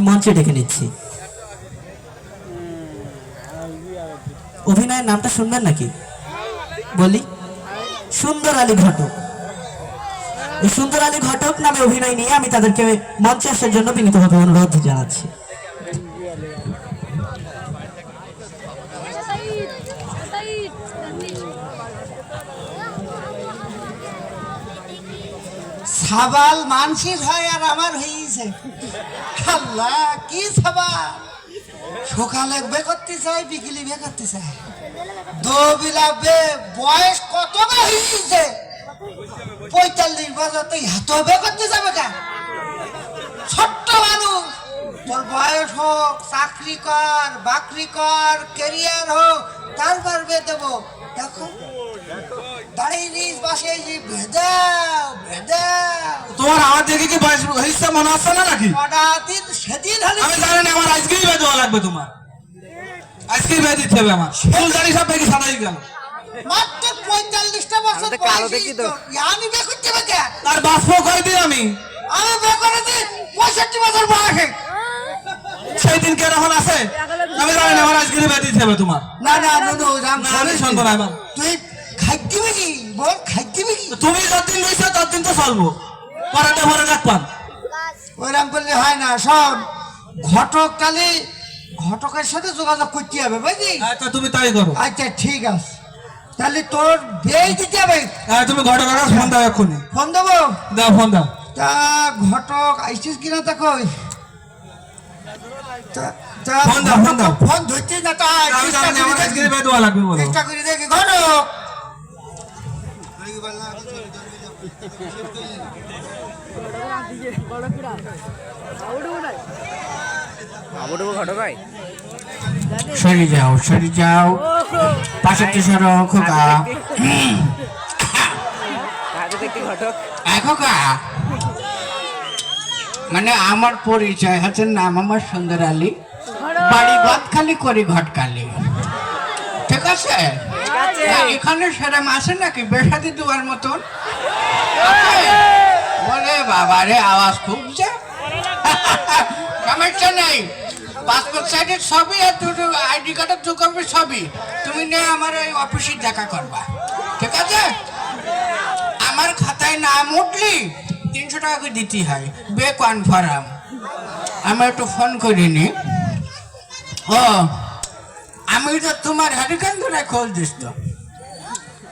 মঞ্চে ডেকে নিচ্ছি। অভিনয়ের নামটা শুনবেন নাকি? বলি, সুন্দর আলী ঘটক। এই সুন্দর আলী ঘটক নামে অভিনয় নিয়ে আমি তাদেরকে মঞ্চে আসার জন্য বিনীতভাবে অনুরোধ জানাচ্ছি। সাবাল মানসির হয় আর আমার হয়েছে। আল্লাহ কি সাবাল, সকালে বে করতে চাই, বিকেলে বে করতে চাই, দোবিলাবে বয়স কত বে হয়েছে? 45 বছর তো এত বে করতে যাবে কেন? ছোট্ট মানুষ, তোর বয়স হোক, চাকরি কর, বাকরি কর, ক্যারিয়ার হোক, তারপর বে দেবো। দেখো তোমার আমার দেখে কি বয়স হয়েছে মনে হচ্ছে না নাকি? সেদিন আমি জানি না, আমার আজকেই বেঁধে দেওয়া লাগবে। তোমার আজকেই বেঁধে দিতে হবে। আমার ফুল দাড়ি সব বেঁধে সাদাই গেল। মাত্র 45টা বছর আমি বে করতে হবে। তার বাষ্প করে দিই আমি বে করে দিই 65 বছর বয়সে। সেই দিন কেমন আছে আমি জানি না, আমার আজকেই বেঁধে দিতে হবে। তোমার না না রাম শুনবো না। এবার তুই খাইতে কি বল, খাইতে কি? তুমি যতদিন রয়েছো ততদিন তো চলবো, পরেটা পরে রাখবান। ওইরাম করলে হয় না। সব ঘটককালে ঘটকের সাথে যোগাযোগ করতে হবে, বুঝলি? তুমি তাই করো। আচ্ছা ঠিক আছে, তাহলে তোর বিয়ে দিতে হবে। তুমি ঘটক ফোন দাও, এক্ষুনি ফোন দেবো। দাও, ফোন দাও। তা ঘটক আইসিস কিনা তা কই? ফোন দাও, ফোন দাও। ফোন ধরতে না, তা আমি জানি না, আমার আজকেই বেঁধে দেওয়া লাগবে। বলো, চেষ্টা করে দেখি। ঘটক সরে যাও, সরে যাও, পাশেরটি সরো। খোকা, খোকা, মানে আমার পরিচয় হচ্ছে, নাম আমার সুন্দর আলী, বাড়ি গদখালি, করি ঘটকালি। ঠিক আছে? এখানে সেরম আছে নাকি বেসাদি দেওয়ার মতন? বলে বাবা রে, আওয়াজ খুব যে সমস্যা নেই। পাসপোর্ট সাইজের সবই আর দুটো আইডি কার্ডের দু কপি সবই তুমি নিয়ে আমার ওই অফিসে দেখা করবা। ঠিক আছে? আমার খাতায় নাম উঠলি 300 টাকা করে দিতে হয়, বে কনফার্ম। আমি একটু ফোন করিনি। ও, আমি তো তোমার হারিকান ধরে খোঁজ দিস। তো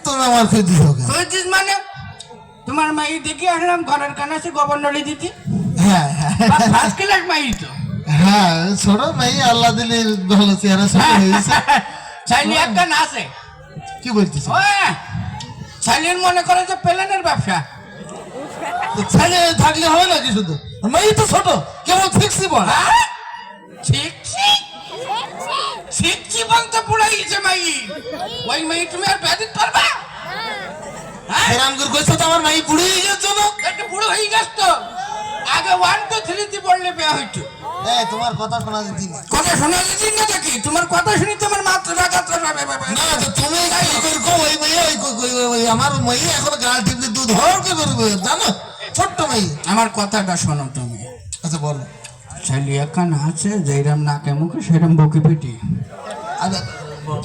তুমি আমার খোঁজ দিস মানে তোমার মাই দেখি আসলাম, ঘরের কানাসে গভর্নরে দিতি। হ্যাঁ ফার্স্ট ক্লাস মাই তো। হ্যাঁ, ছোট মেয়ে, আল্লাহ দিলে ভালো চেহারা হয়েছে। চাইলি একটা না আছে। কি বলছিস? চাইলির মনে করে যে প্লেনের ব্যবসা। ছেলে থাকলে হবে নাকি? শুধু মেয়ে তো ছোট, কেমন ফিক্সি বল। শিখছি বলতে পুরাই গেছে মাই। ওই মাই তুমি আর বেদিত পারবা? এরকম করে কইছো তো আমার মেয়ে বুড়ো হয়ে গেছে না? একটু বুড়ো হয়ে গেছ তো। আগে 1 2 3 তে পড়লে বিয়ে হইতো। তোমার কথা শোনা দিতি না। কথা শোনা দিতি না দেখি? তোমার কথা শুনি তোমার মাত্রা না, তুমি ওই মেয়ে, ওই আমার মেয়ে এখন গাল টিপতে দুধ হর কে করবে জানো? ছোট্ট মেয়ে। আমার কথাটা শোনো তুমি। আচ্ছা বলো। ছেলে এখন আছে, যেরম নাকে মুখে সেরম বকি পিটি।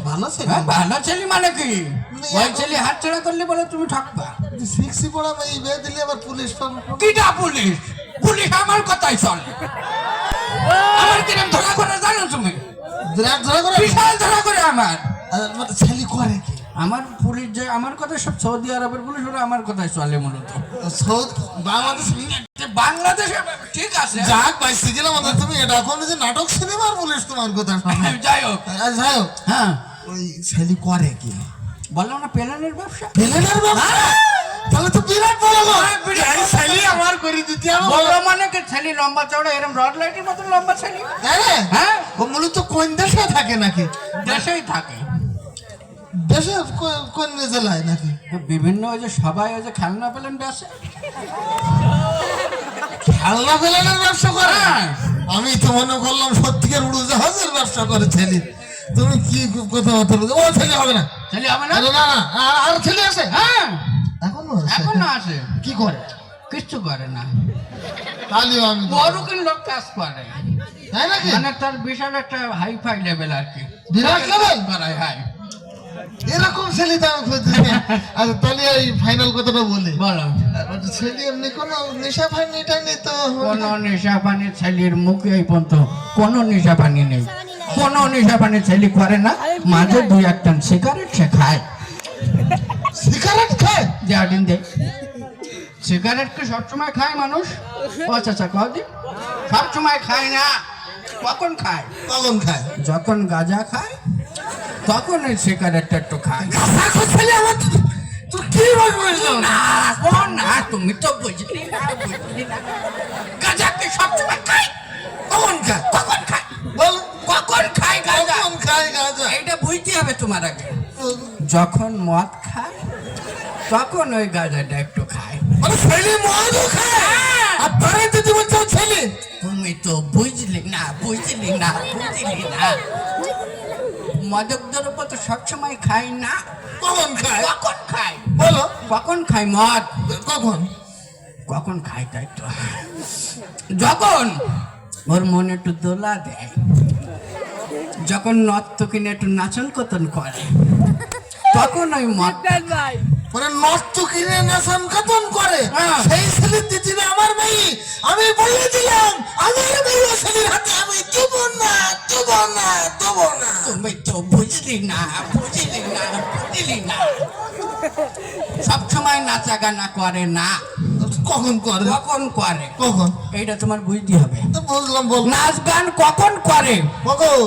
ভালো ছেলে। ভালো ছেলে মানে কি? ওই ছেলে হাত ছাড়া করলে বলে তুমি ঠকবা। ফিক্সি পড়া মেয়ে বিয়ে দিলে আবার পুলিশ পাবে। কিটা পুলিশ? পুলিশ আমার কথাই চলে। আমার কিরম ধরা করে জানো তুমি? ধরা করে? বিশাল ধরা করে আমার। ছেলে করে কি? আমার পুলিশ যে আমার কথা, সব সৌদি আরবের পুলিশ, ওরা আমার কথাই চলে মূলত। বাংলাদেশে ঠিক আছে, যাক ভাই, সিগেলাম তুমি এটা এখন যে নাটক সিনেমার পুলিশ তোমার কথা শোনে। যাই হোক, যাই হোক, হ্যাঁ, ওই ছেলে করে কি? বললাম না প্লেনের ব্যবসা। প্লেনের ব্যবসা? তাহলে তো বিরাট বড় লোক। ছেলে আমার করে দিতে হবে। বড় মানে কি? ছেলে লম্বা চওড়া, এরকম রড লাইটের মতন লম্বা ছেলে। হ্যাঁ, ও মূলত কোন দেশে থাকে নাকি? দেশেই থাকে। দেশে কোন জেলায় নাকি? বিভিন্ন ওই যে সবাই ওই যে খেলনা প্লেন বেচে। খেলনা প্লেনের ব্যবসা করে? আমি তো মনে করলাম সত্যিকার উড়োজাহাজের ব্যবসা করে ছেলে। তুমি কি কথাবার্তা বলছো? ও ছেলে হবে না, ছেলে হবে না। না, আর ছেলে আছে? হ্যাঁ, এখনো আছে। কি করে? কিচ্ছু করে না। তাহলে আমি বড় লোক কাজ করে। তাই নাকি? মানে তার বিশাল একটা হাই ফাই লেভেল আর কি, বিরাট level? করায় হাই। এরকম ছেলে তো আমি খুঁজছি। আচ্ছা তাহলে এই ফাইনাল কথাটা বলি। বলো, ছেলে এমনি কোনো নেশা ফাইনি টাইনি তো? কোন নেশা পানি ছেলের মুখে এই পর্যন্ত কোন নেশা পানি নেই, কোন নেশা পানি ছেলে করে না। মাঝে দুই একটা সিগারেট সে খায়। সিগারেট খায়? দিন দেখ, সিগারেট কি সবসময় খায় মানুষ? ও চাচা কদিন সবসময় খায় না। কখন খায়? কখন খায়? যখন গাঁজা খায় তখন ওই সিগারেটটা একটু খায়। তুই কি বলবো? না বোন, না তুমি তো বুঝলি না, বুঝলি না। গাঁজা কি সবসময় খায়? কখন খায়? কখন খায়? বল কখন খায় গাঁজা? কখন খায় গাঁজা? এইটা বুঝতে হবে তোমার আগে। যখন মদ খায় তখন ওই গাঁজাটা একটু খায়। মানে ছেলে মদও খায়? আর তারাই তো জীবন চাও ছেলে? তুমি তো বুঝলি না, বুঝলি না, বুঝলি না। মদক দ্রব্য তো সবসময় খাই না। কখন খায়? কখন খায়? বলো কখন খায় মদ? কখন? কখন খায় তাই তো, যখন ওর মনে একটু দোলা দেয়, যখন নর্ত কিনে একটু নাচন কতন করে, তখন ওই মদ। মানে নষ্ট কিনে নেশান খতম করে। হ্যাঁ। সেই ছেলের দিদিবে আমার মেয়ে, আমি বলে দিলাম আমার মেয়ে ও ছেলের হাতে আমি দেব না, দেব না, দেব না। তুমি তো বুঝলি না, বুঝলি না, বুঝলি না। সবসময় নাচা গানা করে না। কখন করে? কখন করে? কখন? এইটা তোমার বুঝতে হবে। তো বুঝলাম, বল নাচ গান কখন করে? কখন?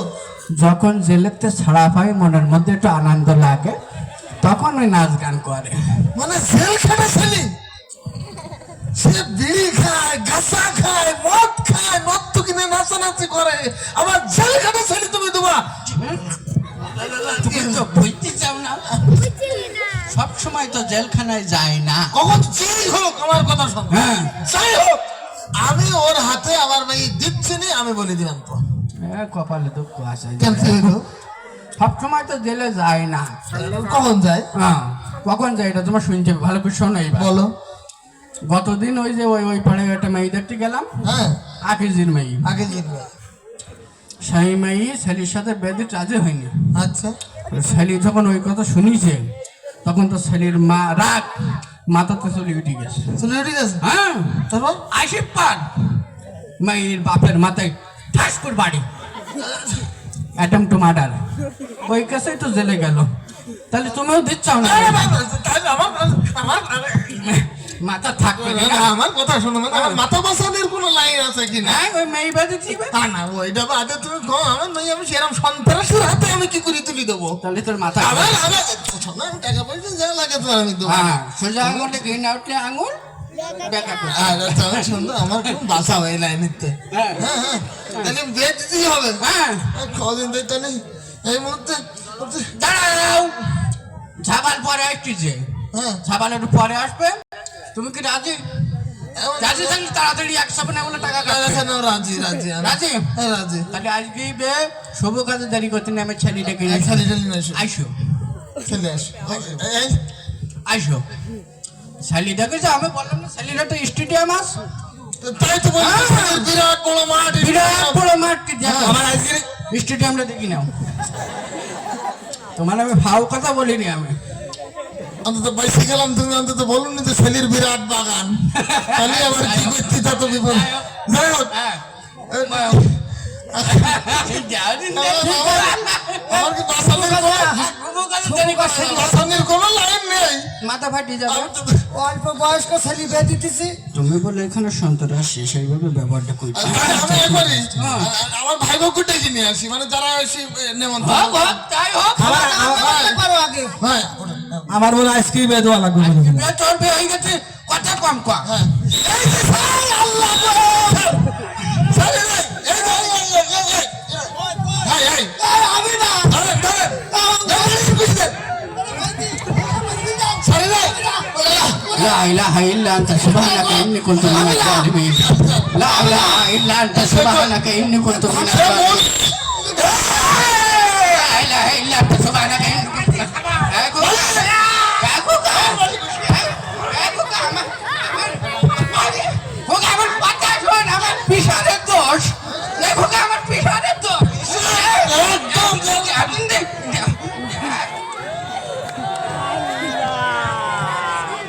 যখন জেলেতে ছাড়া পায়, মনের মধ্যে একটু আনন্দ লাগে, তখন ওই নাচ গান করে। মানে জেল খাটা ছেলে, সে বিড়ি খায়, গাঁজা খায়, মদ খায়, নত্য কিনে নাচানাচি করে, আবার জেল খাটা ছেলে তুমি দেবা? তুমি তো বুঝতে চাও না, সব সময় তো জেলখানায় যায় না। কখন যেই হোক আমার কথা শোন। হ্যাঁ। যাই হোক আমি ওর হাতে আমার মেয়ে দিচ্ছি নি, আমি বলে দিলাম তো। কপালে দুঃখ আছে, কেন কি হইলো? সব সময় তো জেলে যায় না। কখন যায়? হ্যাঁ, কখন যায় এটা তোমার শুনতে হবে, ভালো করে শোনো এইবার। বলো। গতদিন ওই যে ওই পাড়ে একটা মেয়ে দেখতে গেলাম, হ্যাঁ, আকিজির মেয়ে। আগে জিতবে। সেই মেয়ে ছেলের সাথে বেঁধে রাজি হয়নি। আচ্ছা, ছেলে যখন ওই কথা শুনিছে, তখন তো ছেলের মা রাগ মাথাতে চলে উঠে গেছে। চলে ঠিক আছে। হ্যাঁ, তারপর আইসিপ পান মেয়ের বাপের মাথায় ঠাসপুর বাড়ি, অ্যাটেম টু মার্ডার। ওই কেসেই তো জেলে গেল। তাহলে তুমিও দিচ্ছাও না? তাহলে আমার মাথা থাকবে না। আমার কথা শোনো, মানে আমার মাথা বাসানের কোনো লাইন আছে কিনা? হ্যাঁ, ওই মেয়ে বাদে দিবে। তা না, ওইটা বাদে তুমি কো আমার মেয়ে, আমি সেরকম সন্ত্রাসের হাতে আমি কি করে তুলি দেবো? তাহলে তোর মাথা আবার আবার শোনো, আমি টাকা পয়সা যা লাগে তো আমি দেবো। হ্যাঁ, সোজা আঙুলে ঘি না উঠলে আঙুল দেখা করে। আর আচ্ছা শুনতো, আমার খুব বাসা হয় লাইনিতে। হ্যাঁ। হ্যাঁ হ্যাঁ, তাহলে বিয়ে দিতেই হবে। হ্যাঁ, কদিন ধরে তাহলে এই মুহূর্তে। দাঁড়াও, ঝাবাল পরে আসছে। হ্যাঁ, ঝাবাল একটু পরে আসবে। তুমি কি রাজি? রাজি থাকলে তাড়াতাড়ি 150 টাকা কাটবে। রাজি রাজি আমি। রাজি? হ্যাঁ, রাজি। তাহলে আজকেই বে শুভ কাজে দেরি করতে নেই, আমি ছেলে ডেকে নিয়ে খালি টালি না, এসো। আইসো, চলে আসো। এই, আইসো। ছেলে দেখেছো? আমি বললাম না ছেলেরা তো স্টেডিয়াম আস, তাই তো বলছি, হ্যাঁ। বিরাট বড় মাঠ। বিরাট বড় মাঠ কি দেখো। হ্যাঁ। আমার আজকে স্টেডিয়ামটা দেখি নাও। তোমার আমি ফাও কথা বলিনি আমি। অন্তত বাইসে গেলাম, তুমি অন্তত বলুন যে ছেলের বিরাট বাগান। তাহলে আবার কি করছি, তা তো বিপদ। যাই হোক, হ্যাঁ, আমার কি বাসানের বাসানের কোনো লাইন নেই। মাথা ফাটিয়ে যাবে। আমি তো অল্প বয়স্ক ছেলে বিয়ে দিতেছি। তুমি বলে এখানে সন্ত্রাসী, সেইভাবে ব্যবহারটা করছি। আমি একবারই আমার ভাই বোনকে ডেকে নিয়ে আসি, মানে যারা এসে নেমন্তন্ন। তাই হোক, করো আগে। হ্যাঁ, আমার বলে আইসক্রিম বিয়ে দেওয়া লাগবে। চলবে হয়ে গেছে, কথা কম কম। হ্যাঁ। এই যে ভাই, আল্লাহ গো! ছেলে রে, এই রে, এই, আমি না। ধরে, ধরে। এই, বুঝলেন? ছেলে রে, لا إله إلا أنت سبحانك إني كنت من الظالمين. لا إله إلا أنت سبحانك إني كنت من الظالمين. لا إله إلا أنت سبحانك